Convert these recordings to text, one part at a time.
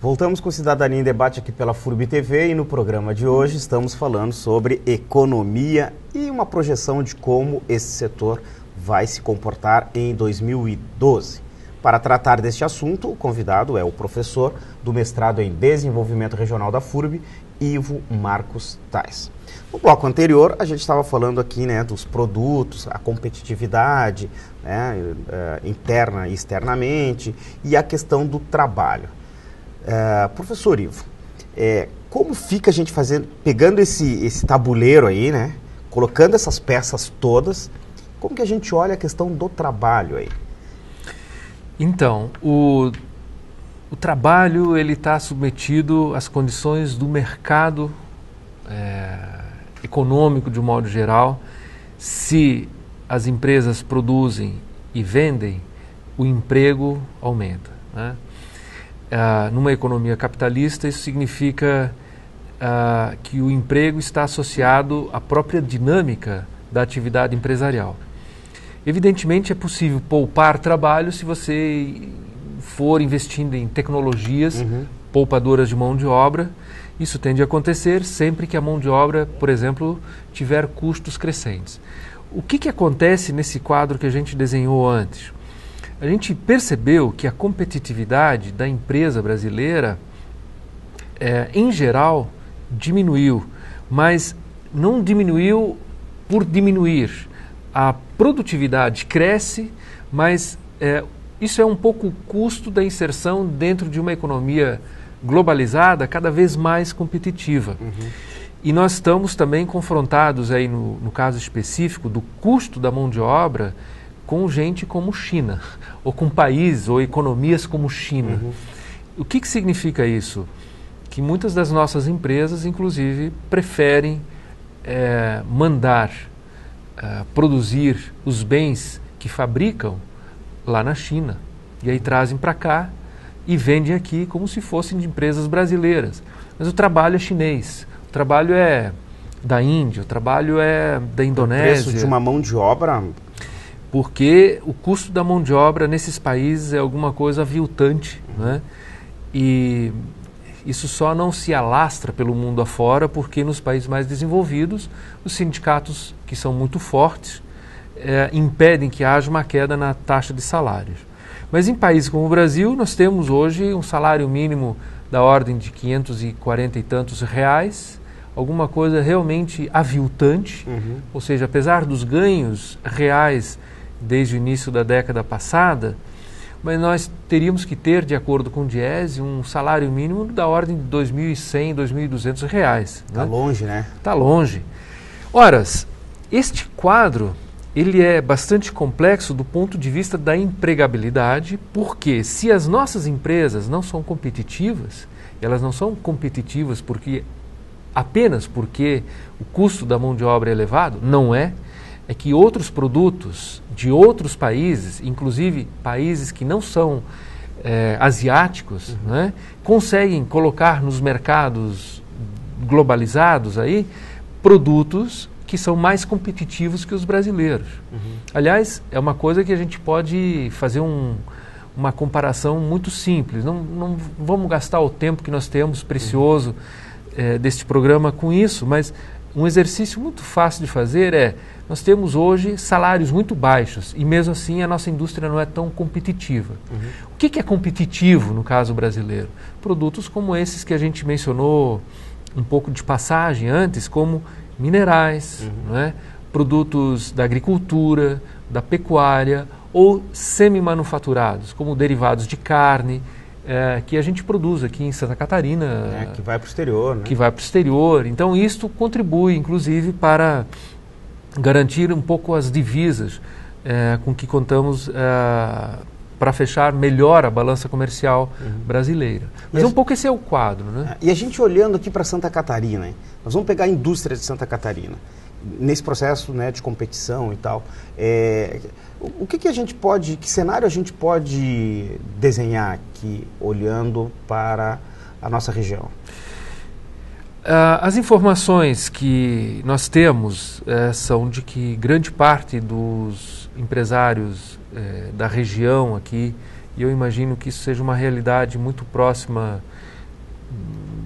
Voltamos com Cidadania em Debate aqui pela FURB TV e no programa de hoje estamos falando sobre economia e uma projeção de como esse setor vai se comportar em 2012. Para tratar deste assunto, o convidado é o professor do mestrado em Desenvolvimento Regional da FURB, Ivo Marcos Tais. No bloco anterior, a gente estava falando aqui, né, dos produtos, a competitividade, né, interna e externamente, e a questão do trabalho. Professor Ivo, como fica a gente pegando esse tabuleiro aí, né, colocando essas peças todas, como que a gente olha a questão do trabalho aí? Então, o trabalho ele está submetido às condições do mercado econômico de um modo geral. Se as empresas produzem e vendem, o emprego aumenta, né? Numa economia capitalista, isso significa que o emprego está associado à própria dinâmica da atividade empresarial. Evidentemente, é possível poupar trabalho se você for investindo em tecnologias poupadoras de mão de obra. Isso tende a acontecer sempre que a mão de obra, por exemplo, tiver custos crescentes. O que acontece nesse quadro que a gente desenhou antes? A gente percebeu que a competitividade da empresa brasileira, em geral, diminuiu, mas não diminuiu por diminuir. A produtividade cresce, mas isso é um pouco o custo da inserção dentro de uma economia globalizada cada vez mais competitiva. E nós estamos também confrontados, aí no caso específico, do custo da mão de obra com gente como China, ou com países ou economias como China. O que significa isso? Que muitas das nossas empresas, inclusive, preferem mandar produzir os bens que fabricam lá na China, e aí trazem para cá e vendem aqui como se fossem de empresas brasileiras. Mas o trabalho é chinês, o trabalho é da Índia, o trabalho é da Indonésia. O preço de uma mão de obra... Porque o custo da mão de obra nesses países é alguma coisa aviltante, né? E isso só não se alastra pelo mundo afora porque nos países mais desenvolvidos os sindicatos, que são muito fortes, impedem que haja uma queda na taxa de salários. Mas em países como o Brasil, nós temos hoje um salário mínimo da ordem de 540 e tantos reais, alguma coisa realmente aviltante, ou seja, apesar dos ganhos reais desde o início da década passada, mas nós teríamos que ter, de acordo com o Diese, um salário mínimo da ordem de R$ 2.100, R$ 2.200. Está longe, né? Está longe. Ora, este quadro ele é bastante complexo do ponto de vista da empregabilidade, porque se as nossas empresas não são competitivas, elas não são competitivas apenas porque o custo da mão de obra é elevado, não é. É que outros produtos de outros países, inclusive países que não são asiáticos, né, conseguem colocar nos mercados globalizados aí produtos que são mais competitivos que os brasileiros. Aliás, é uma coisa que a gente pode fazer uma comparação muito simples. Não vamos gastar o tempo que nós temos precioso deste programa com isso, mas um exercício muito fácil de fazer nós temos hoje salários muito baixos e mesmo assim a nossa indústria não é tão competitiva. O que é competitivo no caso brasileiro? Produtos como esses que a gente mencionou um pouco de passagem antes, como minerais, não é? Produtos da agricultura, da pecuária ou semi-manufaturados, como derivados de carne, que a gente produz aqui em Santa Catarina. Que vai para o exterior, né? Que vai para o exterior. Então, isto contribui, inclusive, para garantir um pouco as divisas com que contamos para fechar melhor a balança comercial brasileira. Mas um pouco esse é o quadro, né? E a gente olhando aqui para Santa Catarina, hein? Nós vamos pegar a indústria de Santa Catarina, nesse processo, né, de competição e tal. O que a gente pode, que cenário a gente pode desenhar aqui, olhando para a nossa região? As informações que nós temos são de que grande parte dos empresários da região aqui e eu imagino que isso seja uma realidade muito próxima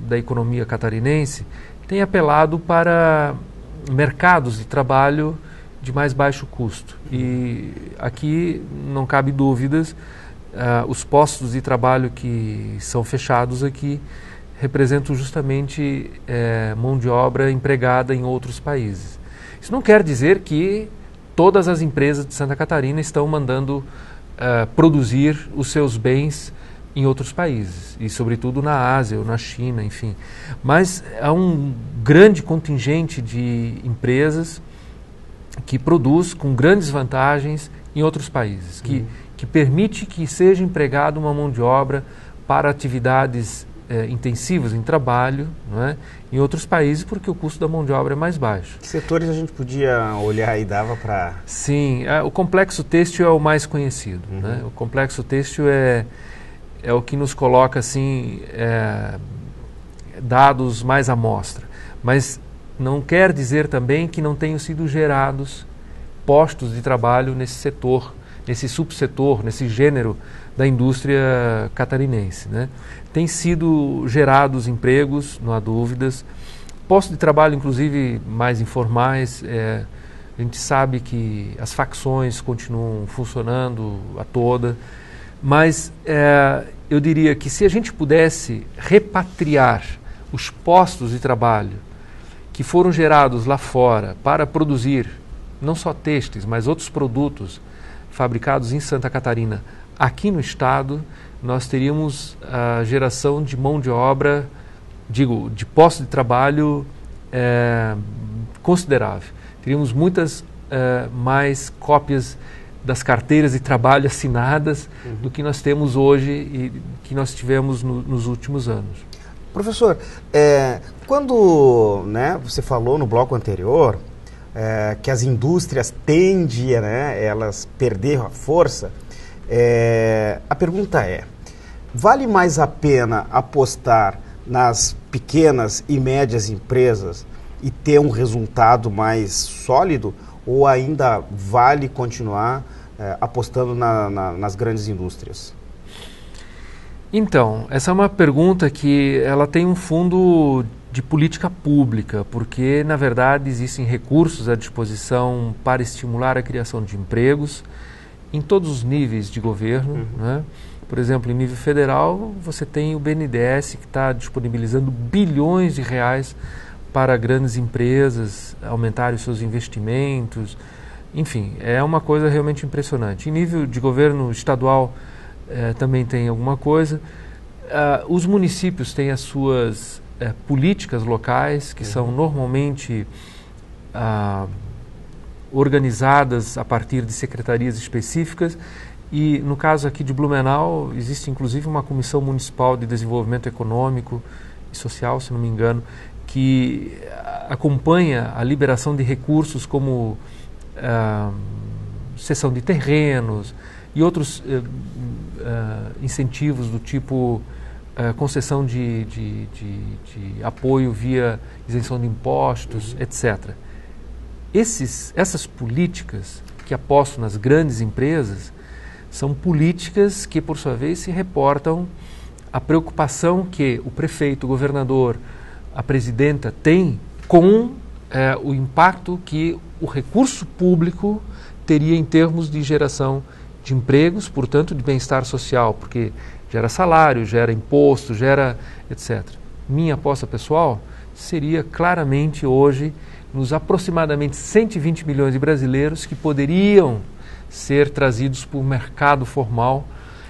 da economia catarinense, tem apelado para mercados de trabalho de mais baixo custo. E aqui não cabe dúvidas, os postos de trabalho que são fechados aqui representam justamente mão de obra empregada em outros países. Isso não quer dizer que todas as empresas de Santa Catarina estão mandando produzir os seus bens em outros países, e sobretudo na Ásia ou na China, enfim. Mas há um grande contingente de empresas que produz com grandes vantagens em outros países, que permite que seja empregada uma mão de obra para atividades intensivas em trabalho, não é? Em outros países, porque o custo da mão de obra é mais baixo. Que setores a gente podia olhar e dava para... Sim, o complexo têxtil é o mais conhecido. Né? O complexo têxtil é o que nos coloca assim, dados mais à mostra. Mas não quer dizer também que não tenham sido gerados postos de trabalho nesse setor, nesse subsetor, nesse gênero da indústria catarinense. Né? Tem sido gerados empregos, não há dúvidas, postos de trabalho inclusive mais informais. A gente sabe que as facções continuam funcionando a toda, mas eu diria que se a gente pudesse repatriar os postos de trabalho que foram gerados lá fora para produzir não só têxteis, mas outros produtos fabricados em Santa Catarina, aqui no estado, nós teríamos a geração de mão de obra, de postos de trabalho considerável. Teríamos muitas mais cópias das carteiras de trabalho assinadas do que nós temos hoje e que nós tivemos nos últimos anos. Professor, quando você falou no bloco anterior que as indústrias tendem, elas perder a força, a pergunta vale mais a pena apostar nas pequenas e médias empresas e ter um resultado mais sólido, ou ainda vale continuar apostando nas grandes indústrias? Então, essa é uma pergunta que ela tem um fundo de política pública, porque, na verdade, existem recursos à disposição para estimular a criação de empregos em todos os níveis de governo. Né? Por exemplo, em nível federal, você tem o BNDES, que está disponibilizando bilhões de reais para grandes empresas aumentarem os seus investimentos. Enfim, é uma coisa realmente impressionante. Em nível de governo estadual, também tem alguma coisa. Os municípios têm as suas políticas locais, que são normalmente organizadas a partir de secretarias específicas, e no caso aqui de Blumenau, existe inclusive uma Comissão Municipal de Desenvolvimento Econômico e Social, se não me engano, que acompanha a liberação de recursos como cessão de terrenos e outros incentivos do tipo concessão de apoio via isenção de impostos, etc. Essas políticas que apostam nas grandes empresas são políticas que, por sua vez, se reportam à preocupação que o prefeito, o governador, a presidenta tem com o impacto que o recurso público teria em termos de geração de empregos, portanto, de bem-estar social, porque gera salário, gera imposto, gera etc. Minha aposta pessoal seria claramente hoje nos aproximadamente 120 milhões de brasileiros que poderiam ser trazidos para o mercado formal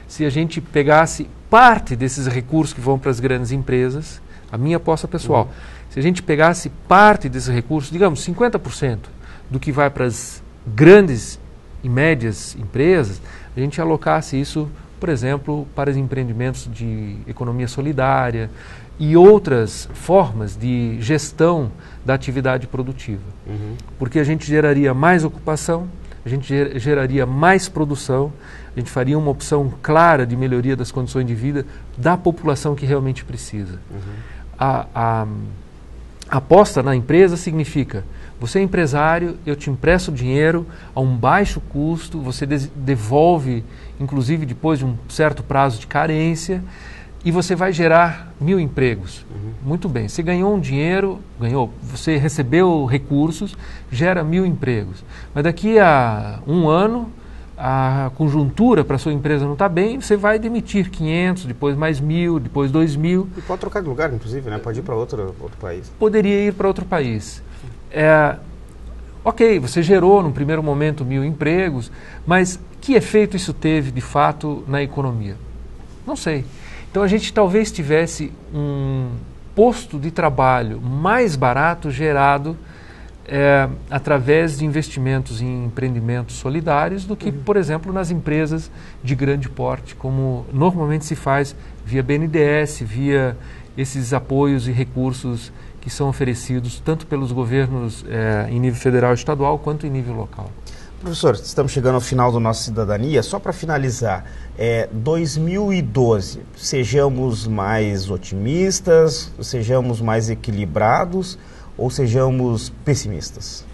se a gente pegasse parte desses recursos que vão para as grandes empresas. A minha aposta pessoal, se a gente pegasse parte desses recursos, digamos 50% do que vai para as grandes e médias empresas, a gente alocasse isso, por exemplo, para os empreendimentos de economia solidária e outras formas de gestão da atividade produtiva. Porque a gente geraria mais ocupação, a gente geraria mais produção, a gente faria uma opção clara de melhoria das condições de vida da população que realmente precisa. A Aposta na empresa significa, você é empresário, eu te empresto dinheiro a um baixo custo, você devolve, inclusive depois de um certo prazo de carência, e você vai gerar 1.000 empregos. Muito bem, você ganhou um dinheiro, você recebeu recursos, gera 1.000 empregos. Mas daqui a um ano, a conjuntura para a sua empresa não está bem, você vai demitir 500, depois mais 1.000, depois 2.000. E pode trocar de lugar, inclusive, né? Pode ir para outro país. Poderia ir para outro país. Ok, você gerou no primeiro momento 1.000 empregos, mas que efeito isso teve de fato na economia? Não sei. Então a gente talvez tivesse um posto de trabalho mais barato gerado através de investimentos em empreendimentos solidários do que, por exemplo, nas empresas de grande porte, como normalmente se faz via BNDES, via esses apoios e recursos que são oferecidos tanto pelos governos em nível federal e estadual quanto em nível local. Professor, estamos chegando ao final do nosso Cidadania. Só para finalizar, 2012, sejamos mais otimistas, sejamos mais equilibrados ou sejamos pessimistas?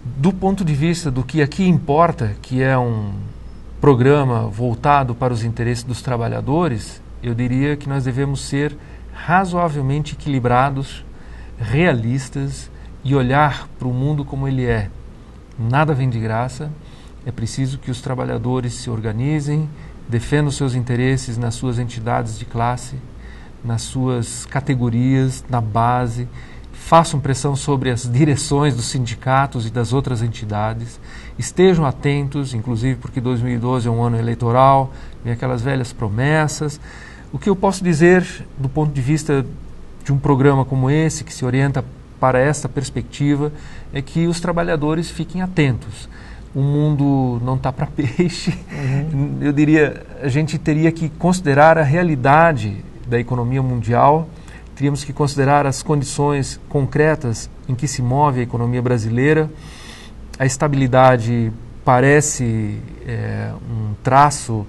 Do ponto de vista do que aqui importa, que é um programa voltado para os interesses dos trabalhadores, eu diria que nós devemos ser razoavelmente equilibrados, realistas e olhar para o mundo como ele é. Nada vem de graça, é preciso que os trabalhadores se organizem, defendam seus interesses nas suas entidades de classe, nas suas categorias, na base, façam pressão sobre as direções dos sindicatos e das outras entidades, estejam atentos, inclusive porque 2012 é um ano eleitoral, vem aquelas velhas promessas. O que eu posso dizer do ponto de vista de um programa como esse, que se orienta para esta perspectiva, é que os trabalhadores fiquem atentos. O mundo não está para peixe. Eu diria, a gente teria que considerar a realidade da economia mundial, teríamos que considerar as condições concretas em que se move a economia brasileira. A estabilidade parece um traço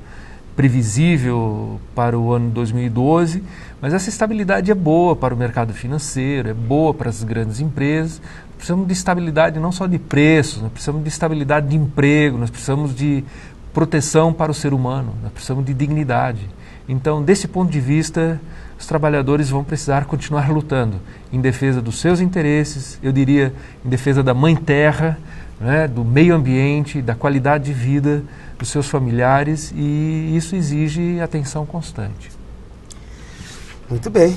previsível para o ano 2012, mas essa estabilidade é boa para o mercado financeiro, é boa para as grandes empresas. Precisamos de estabilidade não só de preços, nós precisamos de estabilidade de emprego, nós precisamos de proteção para o ser humano, nós precisamos de dignidade. Então, desse ponto de vista, os trabalhadores vão precisar continuar lutando em defesa dos seus interesses, eu diria, em defesa da mãe terra, né, do meio ambiente, da qualidade de vida dos seus familiares, e isso exige atenção constante. Muito bem.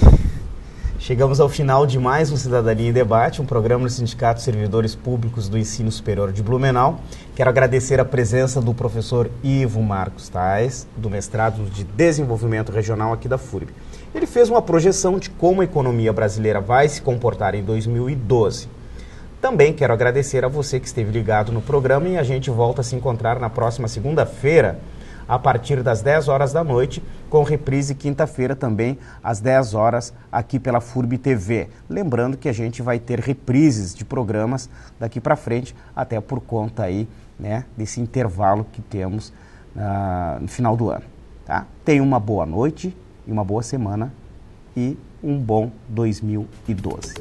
Chegamos ao final de mais um Cidadania em Debate, um programa do Sindicato de Servidores Públicos do Ensino Superior de Blumenau. Quero agradecer a presença do professor Ivo Marcos Tais, do mestrado de Desenvolvimento Regional aqui da FURB. Ele fez uma projeção de como a economia brasileira vai se comportar em 2012. Também quero agradecer a você que esteve ligado no programa e a gente volta a se encontrar na próxima segunda-feira, a partir das 10 horas da noite, com reprise quinta-feira também às 10 horas aqui pela FURB TV. Lembrando que a gente vai ter reprises de programas daqui para frente, até por conta aí, né, desse intervalo que temos no final do ano. Tá? Tenha uma boa noite e uma boa semana e um bom 2012.